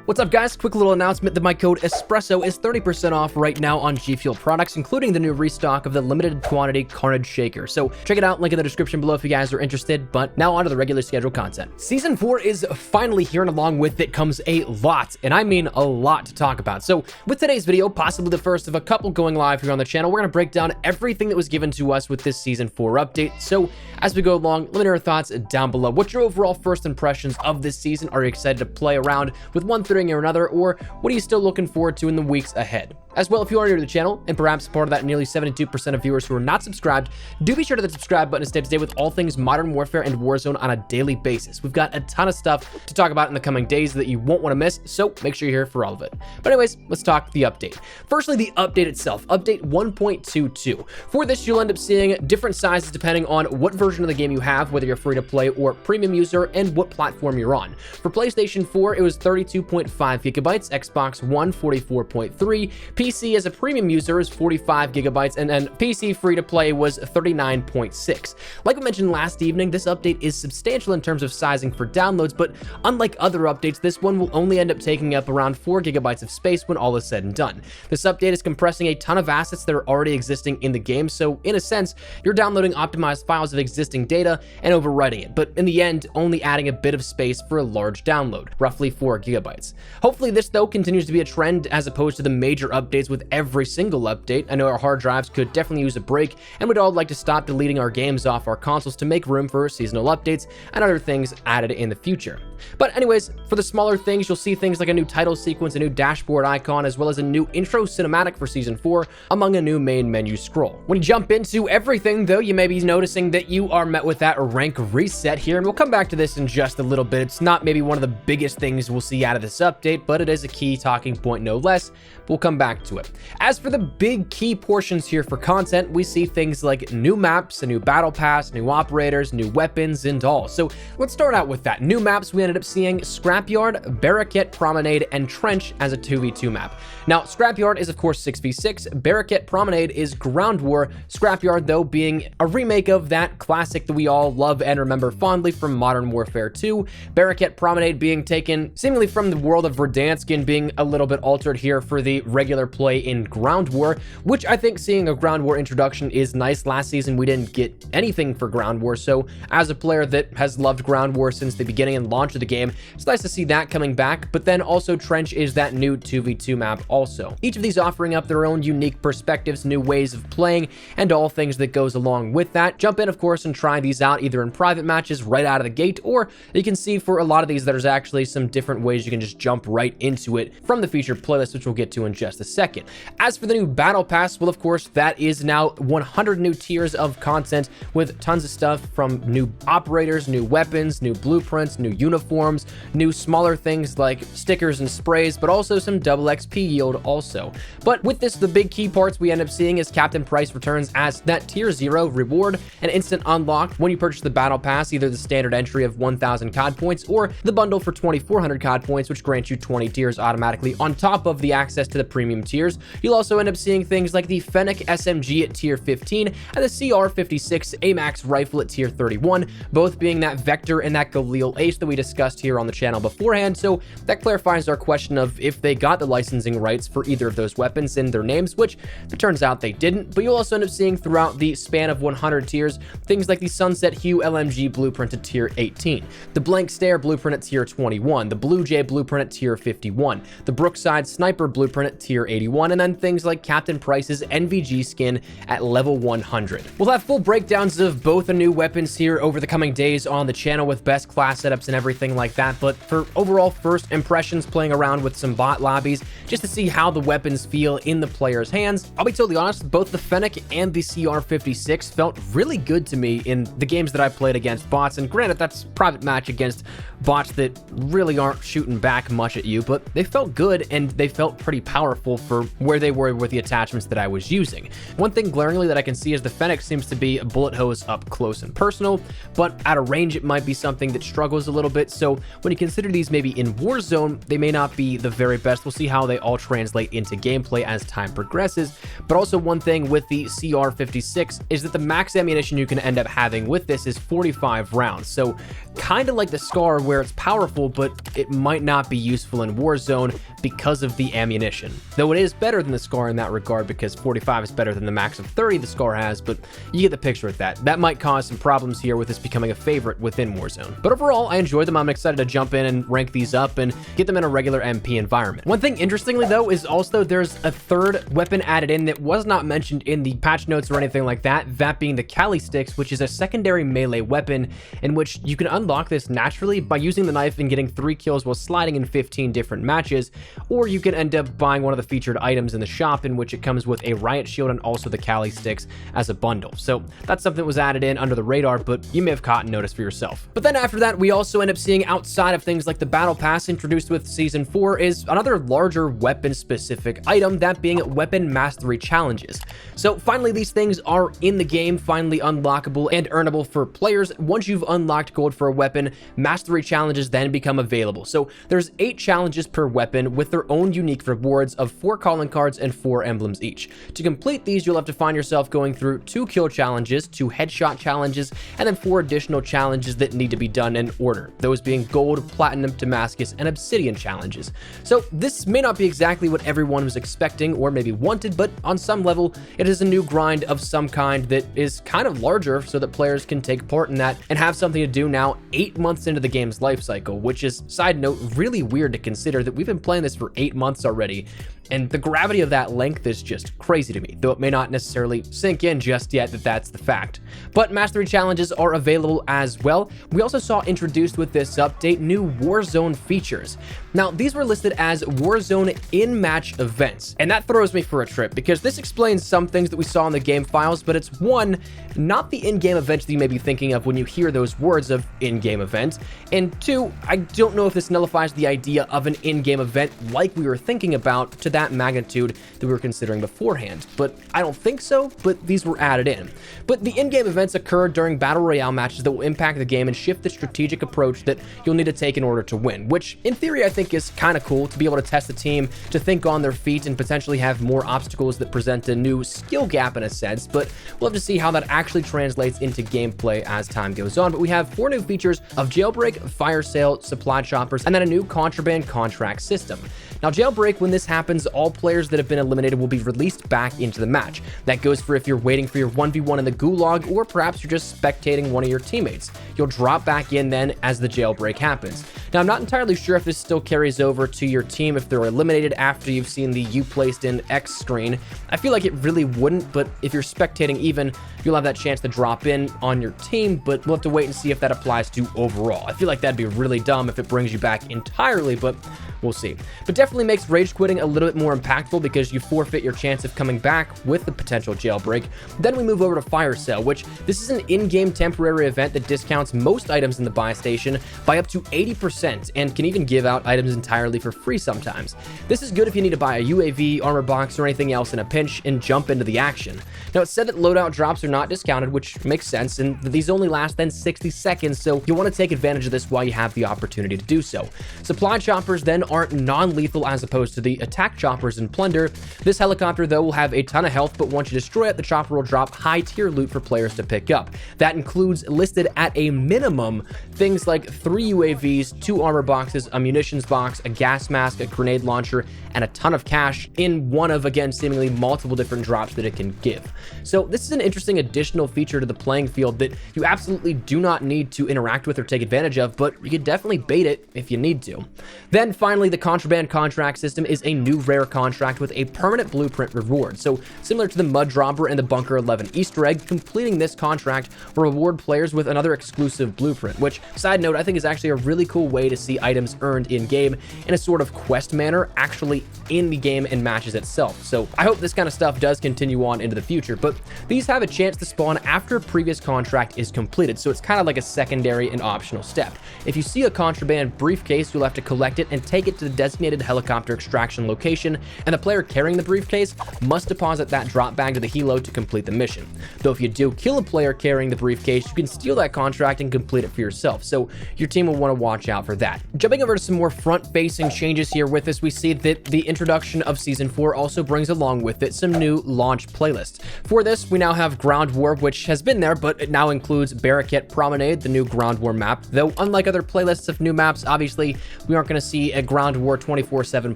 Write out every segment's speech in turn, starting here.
What's up, guys? Quick little announcement that my code ESPRESSO is 30% off right now on G Fuel products, including the new restock of the limited quantity Carnage Shaker. So check it out, link in the description below if you guys are interested. But now on to the regular scheduled content. Season 4 is finally here, and along with it comes a lot, and I mean a lot, to talk about. So with today's video, possibly the first of a couple going live here on the channel, we're going to break down everything that was given to us with this Season 4 update. So as we go along, let me know your thoughts down below. What's your overall first impressions of this season? Are you excited to play around with one thing or another, or what are you still looking forward to in the weeks ahead? As well, if you are new to the channel and perhaps part of that nearly 72% of viewers who are not subscribed, do be sure to hit the subscribe button to stay up to date with all things Modern Warfare and Warzone on a daily basis. We've got a ton of stuff to talk about in the coming days that you won't want to miss, so make sure you're here for all of it. But anyways, let's talk the update. Firstly, the update itself, update 1.22. For this, you'll end up seeing different sizes depending on what version of the game you have, whether you're free to play or premium user, and what platform you're on. For PlayStation 4, it was 32.5 gigabytes, Xbox One 44.3, PC as a premium user is 45 gigabytes, and then PC free to play was 39.6. Like we mentioned last evening, this update is substantial in terms of sizing for downloads, but unlike other updates, this one will only end up taking up around 4 gigabytes of space when all is said and done. This update is compressing a ton of assets that are already existing in the game, so in a sense, you're downloading optimized files of existing data and overwriting it, but in the end, only adding a bit of space for a large download, roughly 4 gigabytes. Hopefully this, though, continues to be a trend as opposed to the major updates with every single update. I know our hard drives could definitely use a break, and we'd all like to stop deleting our games off our consoles to make room for seasonal updates and other things added in the future. But anyways, for the smaller things, you'll see things like a new title sequence, a new dashboard icon, as well as a new intro cinematic for Season 4, among a new main menu scroll. When you jump into everything, though, you may be noticing that you are met with that rank reset here, and we'll come back to this in just a little bit. It's not maybe one of the biggest things we'll see out of this update, but it is a key talking point no less. We'll come back to it. As for the big key portions here for content, we see things like new maps, a new battle pass, new operators, new weapons, and all. So let's start out with that. New maps, we ended up seeing Scrapyard, Barricade, Promenade, and Trench as a 2v2 map. Now, Scrapyard is of course 6v6, Barricade Promenade is Ground War, Scrapyard, though, being a remake of that classic that we all love and remember fondly from Modern Warfare 2, Barricade Promenade being taken seemingly from the world of Verdansk and being a little bit altered here for the regular play in Ground War, which I think seeing a Ground War introduction is nice. Last season we didn't get anything for Ground War, so as a player that has loved Ground War since the beginning and launch of the game, it's nice to see that coming back. But then also Trench is that new 2v2 map also. Each of these offering up their own unique perspectives, new ways of playing, and all things that goes along with that. Jump in, of course, and try these out either in private matches right out of the gate, or you can see for a lot of these there's actually some different ways you can just jump right into it from the featured playlist, which we'll get to in just a second. As for the new battle pass, well, of course, that is now 100 new tiers of content with tons of stuff from new operators, new weapons, new blueprints, new uniforms, new smaller things like stickers and sprays, but also some double XP yield also. But with this, the big key parts we end up seeing is Captain Price returns as that tier 0 reward, an instant unlock when you purchase the battle pass, either the standard entry of 1,000 COD points or the bundle for 2,400 COD points, which grants you 20 tiers automatically on top of the access to the premium tiers. You'll also end up seeing things like the Fennec SMG at tier 15 and the CR56 AMAX rifle at tier 31, both being that Vector and that Galil Ace that we discussed here on the channel beforehand. So that clarifies our question of if they got the licensing rights for either of those weapons in their names, which it turns out they didn't. But you'll also end up seeing throughout the span of 100 tiers things like the Sunset Hue LMG blueprint at tier 18, the Blank Stare blueprint at tier 21, the Blue Jay blueprint at tier 51, the Brookside Sniper blueprint at tier 81, and then things like Captain Price's NVG skin at level 100. We'll have full breakdowns of both the new weapons here over the coming days on the channel with best class setups and everything like that, but for overall first impressions, playing around with some bot lobbies just to see how the weapons feel in the player's hands, I'll be totally honest, both the Fennec and the CR56 felt really good to me in the games that I played against bots, and granted that's private match against bots that really aren't shooting back much at you, but they felt good and they felt pretty powerful for where they were with the attachments that I was using. One thing glaringly that I can see is the Fennec seems to be a bullet hose up close and personal, but at a range it might be something that struggles a little bit. it. So when you consider these maybe in Warzone, they may not be the very best. We'll see how they all translate into gameplay as time progresses. But also one thing with the CR56 is that the max ammunition you can end up having with this is 45 rounds. So kind of like the SCAR where it's powerful, but it might not be useful in Warzone because of the ammunition. Though it is better than the SCAR in that regard because 45 is better than the max of 30 the SCAR has, but you get the picture with that. That might cause some problems here with this becoming a favorite within Warzone. But overall, I enjoy them. I'm excited to jump in and rank these up and get them in a regular MP environment. One thing interestingly though is also there's a third weapon added in that was not mentioned in the patch notes or anything like that, that being the Cali Sticks, which is a secondary melee weapon in which you can unlock this naturally by using the knife and getting 3 kills while sliding in 15 different matches, or you can end up buying one of the featured items in the shop in which it comes with a riot shield and also the Cali Sticks as a bundle. So that's something that was added in under the radar, but you may have caught and noticed for yourself. But then after that, we also end up seeing outside of things like the battle pass introduced with season 4 is another larger weapon specific item, that being weapon mastery challenges. So finally, these things are in the game, finally unlockable and earnable for players. Once you've unlocked gold for a weapon, mastery challenges then become available. So there's 8 challenges per weapon with their own unique rewards of 4 calling cards and 4 emblems each. To complete these, you'll have to find yourself going through 2 kill challenges, 2 headshot challenges, and then 4 additional challenges that need to be done in order, those being gold, platinum, Damascus, and obsidian challenges. So this may not be exactly what everyone was expecting or maybe wanted, but on some level, it is a new grind of some kind that is kind of larger so that players can take part in that and have something to do now 8 months into the game's life cycle, which is, side note, really weird to consider that we've been playing this for 8 months already. And the gravity of that length is just crazy to me, though it may not necessarily sink in just yet that that's the fact. But mastery challenges are available as well. We also saw introduced with this update new Warzone features. Now, these were listed as Warzone in-match events, and that throws me for a trip because this explains some things that we saw in the game files, but it's one, not the in-game events that you may be thinking of when you hear those words of in-game event, and 2, I don't know if this nullifies the idea of an in-game event like we were thinking about to that magnitude that we were considering beforehand, but I don't think so, but these were added in. But the in-game events occur during Battle Royale matches that will impact the game and shift the strategic approach that you'll need to take in order to win, which in theory I think is kind of cool to be able to test the team to think on their feet and potentially have more obstacles that present a new skill gap in a sense, but we'll have to see how that actually translates into gameplay as time goes on. But we have 4 new features of Jailbreak, Fire Sale, Supply Choppers, and then a new Contraband contract system. Now, Jailbreak, when this happens, all players that have been eliminated will be released back into the match. That goes for if you're waiting for your 1v1 in the gulag, or perhaps you're just spectating one of your teammates. You'll drop back in then as the jailbreak happens. Now, I'm not entirely sure if this still carries over to your team if they're eliminated after you've seen the "you placed in X" screen. I feel like it really wouldn't, but if you're spectating even, you'll have that chance to drop in on your team, but we'll have to wait and see if that applies to overall. I feel like that'd be really dumb if it brings you back entirely, but we'll see. But definitely makes rage quitting a little bit more impactful because you forfeit your chance of coming back with the potential jailbreak. Then we move over to Fire Sale, which this is an in-game temporary event that discounts most items in the buy station by up to 80% and can even give out items entirely for free sometimes. This is good if you need to buy a UAV, armor box, or anything else in a pinch and jump into the action. Now, it's said that loadout drops are not discounted, which makes sense, and these only last then 60 seconds, so you'll want to take advantage of this while you have the opportunity to do so. Supply choppers then aren't non-lethal as opposed to the attack choppers in Plunder. This helicopter, though, will have a ton of health, but once you destroy it, the chopper will drop high-tier loot for players to pick up. That includes, listed at a minimum, things like 3 UAVs, 2 armor boxes, a munitions box, a gas mask, a grenade launcher, and a ton of cash in one of, again, seemingly multiple different drops that it can give. So this is an interesting additional feature to the playing field that you absolutely do not need to interact with or take advantage of, but you could definitely bait it if you need to. Then finally, the Contraband contract system is a new rare contract with a permanent blueprint reward. So similar to the Mud Dropper and the Bunker 11 Easter egg, completing this contract will reward players with another exclusive blueprint, which, side note, I think is actually a really cool way to see items earned in-game in a sort of quest manner, actually in the game and matches itself. So I hope this kind of stuff does continue on into the future, but these have a chance to spawn after a previous contract is completed, so it's kind of like a secondary and optional step. If you see a Contraband briefcase, you'll have to collect it and take it it to the designated helicopter extraction location, and the player carrying the briefcase must deposit that drop bag to the helo to complete the mission. Though if you do kill a player carrying the briefcase, you can steal that contract and complete it for yourself, so your team will want to watch out for that. Jumping over to some more front-facing changes here with this, we see that the introduction of Season 4 also brings along with it some new launch playlists. For this, we now have Ground War, which has been there, but it now includes Barricade Promenade, the new Ground War map, though unlike other playlists of new maps, obviously, we aren't going to see a Ground War 24/7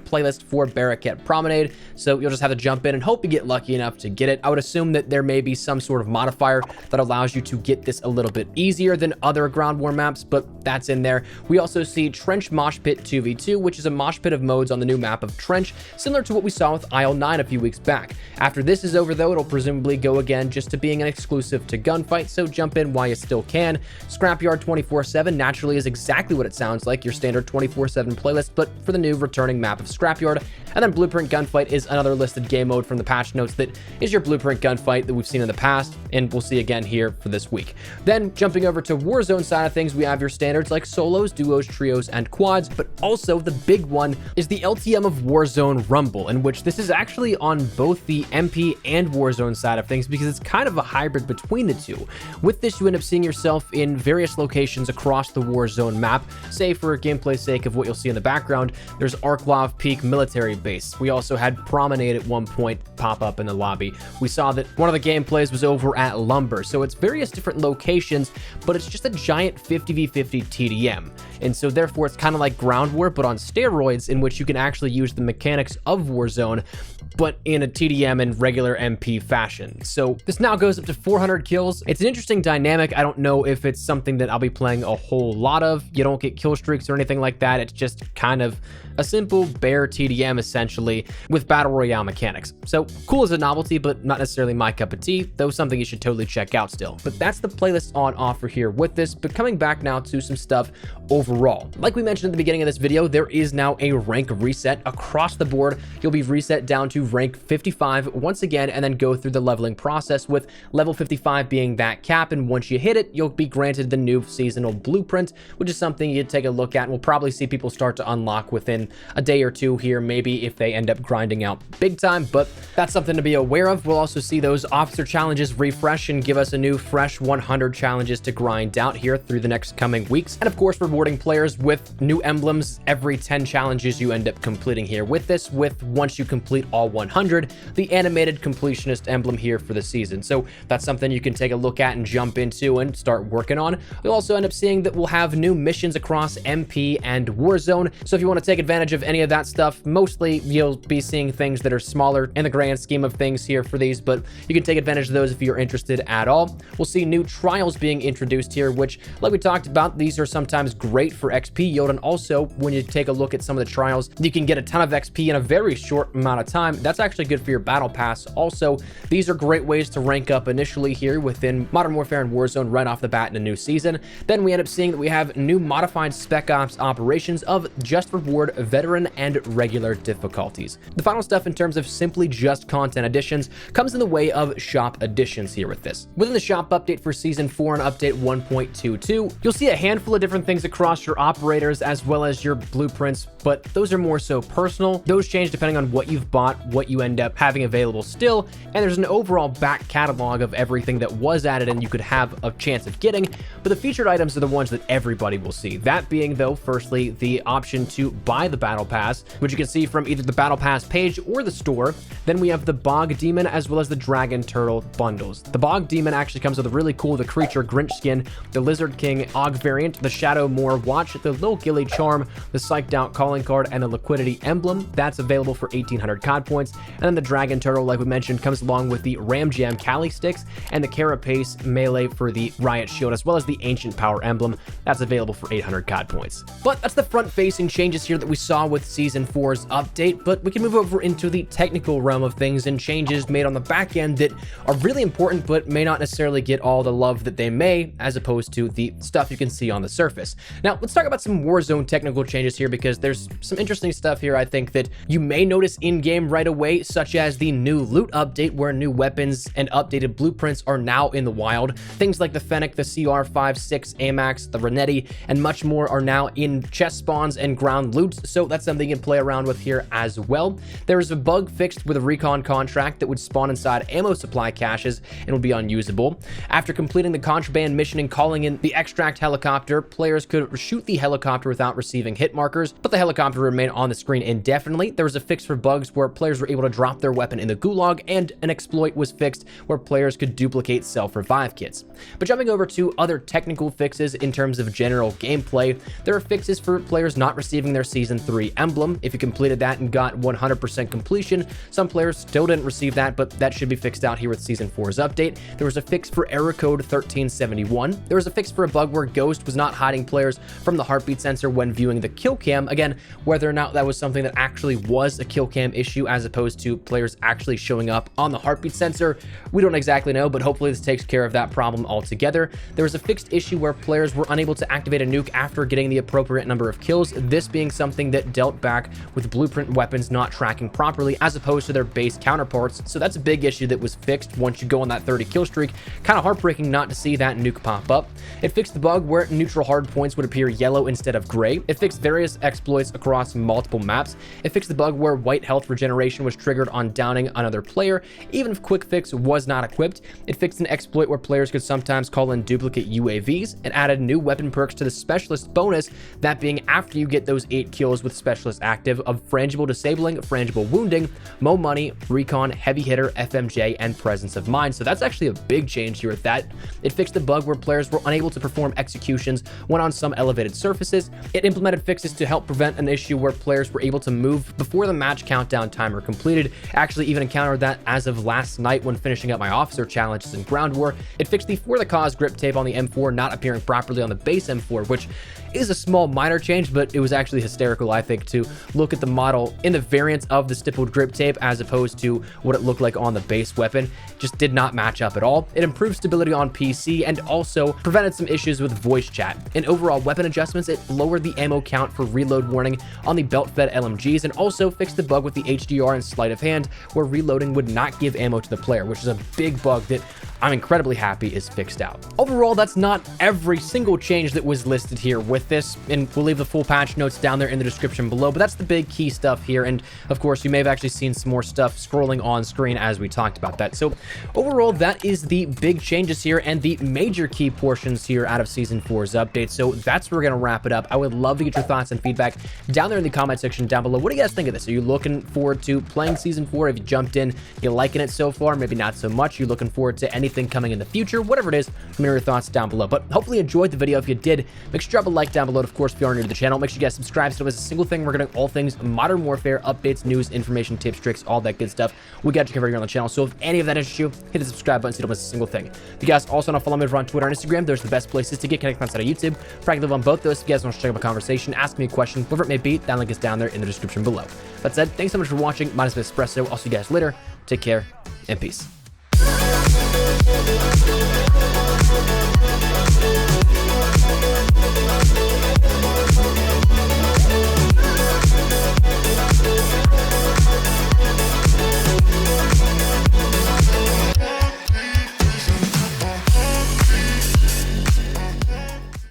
playlist for Barricade Promenade, so you'll just have to jump in and hope you get lucky enough to get it. I would assume that there may be some sort of modifier that allows you to get this a little bit easier than other Ground War maps, but that's in there. We also see Trench Mosh Pit 2v2, which is a mosh pit of modes on the new map of Trench, similar to what we saw with Isle 9 a few weeks back. After this is over, though, it'll presumably go again just to being an exclusive to Gunfight, so jump in while you still can. Scrapyard 24/7 naturally is exactly what it sounds like, your standard 24/7 playlist, but for the new returning map of Scrapyard. And then Blueprint Gunfight is another listed game mode from the patch notes that is your Blueprint Gunfight that we've seen in the past, and we'll see again here for this week. Then jumping over to Warzone side of things, we have your standards like solos, duos, trios, and quads, but also the big one is the LTM of Warzone Rumble, in which this is actually on both the MP and Warzone side of things because it's kind of a hybrid between the two. With this, you end up seeing yourself in various locations across the Warzone map. Say for gameplay's sake of what you'll see in the background, there's Arklov Peak Military Base. We also had Promenade at one point pop up in the lobby. We saw that one of the gameplays was over at Lumber, so it's various different locations, but it's just a giant 50v50 TDM. And so therefore it's kind of like Ground War, but on steroids, in which you can actually use the mechanics of Warzone, but in a TDM and regular MP fashion. So this now goes up to 400 kills. It's an interesting dynamic. I don't know if it's something that I'll be playing a whole lot of. You don't get kill streaks or anything like that. It's just kind of a simple bare TDM essentially with battle royale mechanics. So cool as a novelty, but not necessarily my cup of tea, though something you should totally check out still. But that's the playlist on offer here with this. But coming back now to some stuff overall. Like we mentioned at the beginning of this video, there is now a rank reset across the board. You'll be reset down to rank 55 once again, and then go through the leveling process, with level 55 being that cap, and once you hit it, you'll be granted the new seasonal blueprint, which is something you take a look at, and we'll probably see people start to unlock within a day or two here, maybe if they end up grinding out big time, but that's something to be aware of. We'll also see those officer challenges refresh and give us a new fresh 100 challenges to grind out here through the next coming weeks, and of course rewarding players with new emblems every 10 challenges you end up completing here with this, with once you complete all 100, the animated completionist emblem here for the season. So that's something you can take a look at and jump into and start working on. You'll also end up seeing that we'll have new missions across MP and Warzone. So if you want to take advantage of any of that stuff, mostly you'll be seeing things that are smaller in the grand scheme of things here for these, but you can take advantage of those if you're interested at all. We'll see new trials being introduced here, which, like we talked about, these are sometimes great for XP yield, and also when you take a look at some of the trials, you can get a ton of XP in a very short amount of time. That's actually good for your battle pass. Also, these are great ways to rank up initially here within Modern Warfare and Warzone right off the bat in a new season. Then we end up seeing that we have new modified Spec Ops operations of just reward, veteran, and regular difficulties. The final stuff in terms of simply just content additions comes in the way of shop additions here with this. Within the shop update for Season 4 and Update 1.22, you'll see a handful of different things across your operators as well as your blueprints, but those are more so personal. Those change depending on what you've bought, what you end up having available still, and there's an overall back catalog of everything that was added and you could have a chance of getting, but the featured items are the ones that everybody will see. That being, though, firstly, the option to buy the Battle Pass, which you can see from either the Battle Pass page or the store. Then we have the Bog Demon as well as the Dragon Turtle bundles. The Bog Demon actually comes with a really cool The Creature Grinch skin, the Lizard King Og variant, the Shadow Moor watch, the Lil Gilly charm, the Psyched Out calling card, and the Liquidity emblem. That's available for 1800 COD points. And then the Dragon Turtle, like we mentioned, comes along with the Ram Jam Cali sticks and the Carapace melee for the Riot Shield, as well as the Ancient Power emblem. That's available for 800 COD points. But that's the front-facing changes here that we saw with Season 4's update, but we can move over into the technical realm of things and changes made on the back end that are really important, but may not necessarily get all the love that they may, as opposed to the stuff you can see on the surface. Now, let's talk about some Warzone technical changes here, because there's some interesting stuff here I think that you may notice in-game right away, such as the new loot update, where new weapons and updated blueprints are now in the wild. Things like the Fennec, the CR5-6 AMAX, the Renetti, and much more are now in chest spawns and ground loot, so that's something you can play around with here as well. There is a bug fixed with a recon contract that would spawn inside ammo supply caches and would be unusable. After completing the Contraband mission and calling in the extract helicopter, players could shoot the helicopter without receiving hit markers, but the helicopter would remain on the screen indefinitely. There was a fix for bugs where players were able to drop their weapon in the gulag, and an exploit was fixed where players could duplicate self-revive kits. But jumping over to other technical fixes in terms of general gameplay, there are fixes for players not receiving their Season 3 emblem. If you completed that and got 100% completion, some players still didn't receive that, but that should be fixed out here with Season 4's update. There was a fix for error code 1371. There was a fix for a bug where Ghost was not hiding players from the heartbeat sensor when viewing the kill cam. Again, whether or not that was something that actually was a kill cam issue as opposed to players actually showing up on the heartbeat sensor, we don't exactly know, but hopefully this takes care of that problem altogether. There was a fixed issue where players were unable to activate a nuke after getting the appropriate number of kills, this being something that dealt back with blueprint weapons not tracking properly as opposed to their base counterparts. So that's a big issue that was fixed once you go on that 30 kill streak. Kind of heartbreaking not to see that nuke pop up. It fixed the bug where neutral hard points would appear yellow instead of gray. It fixed various exploits across multiple maps. It fixed the bug where white health regeneration was triggered on downing another player, even if quick fix was not equipped. It fixed an exploit where players could sometimes call in duplicate UAVs. It added new weapon perks to the specialist bonus, that being after you get those 8 kills with specialist active of frangible disabling, frangible wounding, mo money, recon, heavy hitter, FMJ, and presence of mind. So that's actually a big change here with that. It fixed the bug where players were unable to perform executions when on some elevated surfaces. It implemented fixes to help prevent an issue where players were able to move before the match countdown timer completed. Actually even encountered that as of last night when finishing up my officer challenges in ground war. It fixed the For the Cause grip tape on the M4 not appearing properly on the base M4, which is a small minor change, but it was actually hysterical, I think, to look at the model in the variants of the stippled grip tape as opposed to what it looked like on the base weapon. Just did not match up at all. It improved stability on PC and also prevented some issues with voice chat. In overall weapon adjustments, it lowered the ammo count for reload warning on the belt-fed LMGs and also fixed the bug with the HDR and sleight of hand where reloading would not give ammo to the player, which is a big bug that I'm incredibly happy is fixed out. Overall, that's not every single change that was listed here with this, and we'll leave the full patch notes down there in the description below, but that's the big key stuff here, and of course, you may have actually seen some more stuff scrolling on screen as we talked about that. So overall, that is the big changes here and the major key portions here out of Season 4's update, so that's where we're going to wrap it up. I would love to get your thoughts and feedback down there in the comment section down below. What do you guys think of this? Are you looking forward to playing Season 4? Have you jumped in? You liking it so far? Maybe not so much. You looking forward to anything coming in the future? Whatever it is, let me know your thoughts down below. But hopefully you enjoyed the video. If you did, make sure to drop a like down below. Of course, if you are new to the channel, make sure you guys subscribe so it's a single thing. We're getting all things Modern Warfare, updates, news, information, tips, tricks, all that good stuff. We got you covered here on the channel. So if any of that interests you, hit the subscribe button so you don't miss a single thing. If you guys also want to follow me over on Twitter and Instagram, there's the best places to get connected outside of YouTube. Frankly, live on both those. If you guys want to check out a conversation, ask me a question, whatever it may be, that link is down there in the description below. That said, thanks so much for watching. My name is Espresso. I'll see you guys later. Take care and peace.